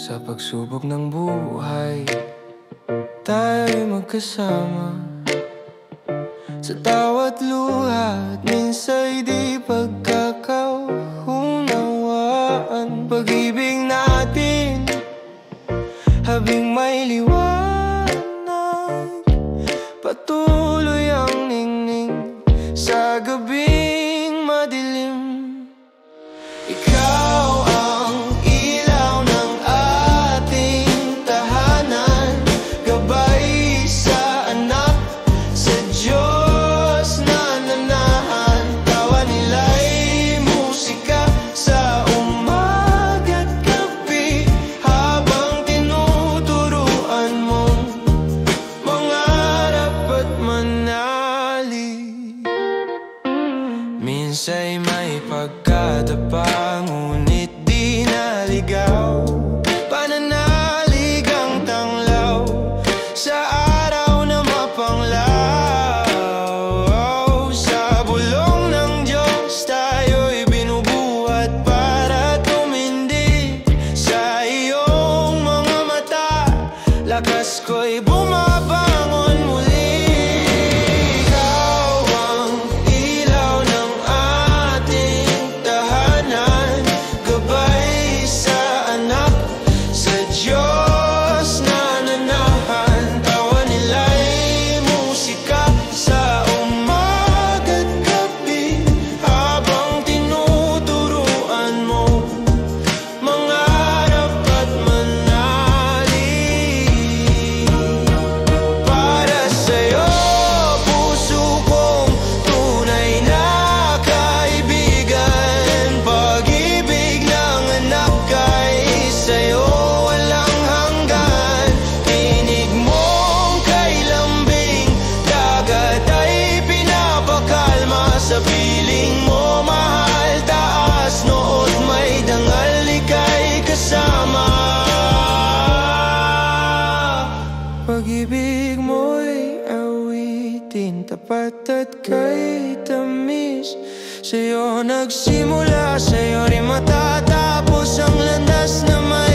Sa pagsubok ng buhay, tayo'y magkasama. Sa tawat luha at minsa'y di pagkakaunawaan. Pag-ibig natin, habing may liwanag, patuloy ang ningning sa gabing madilim. Ikaw ang ilaw ng ating tahanan, gabay sa anak, sa Diyos na nanahan. Tawa nila'y musika sa umaga't gabi, habang tinuturuan mong mangarap at manali. Minsa'y may pagkadapa, ngunit di naligaw. Pananalig ang tanglaw sa araw na mapanglaw. Sa bulong ng Diyos tayo'y binubuhat para tumindig. Sa iyong mga mata, lakas ko'y bumabangon muli. Sa piling mo mahal, taas noot may dangal, ika'y kasama. Pag-ibig mo'y awitin, tapat at kay tamis. Sa'yo nagsimula, sa'yo rin matatapos ang landas na may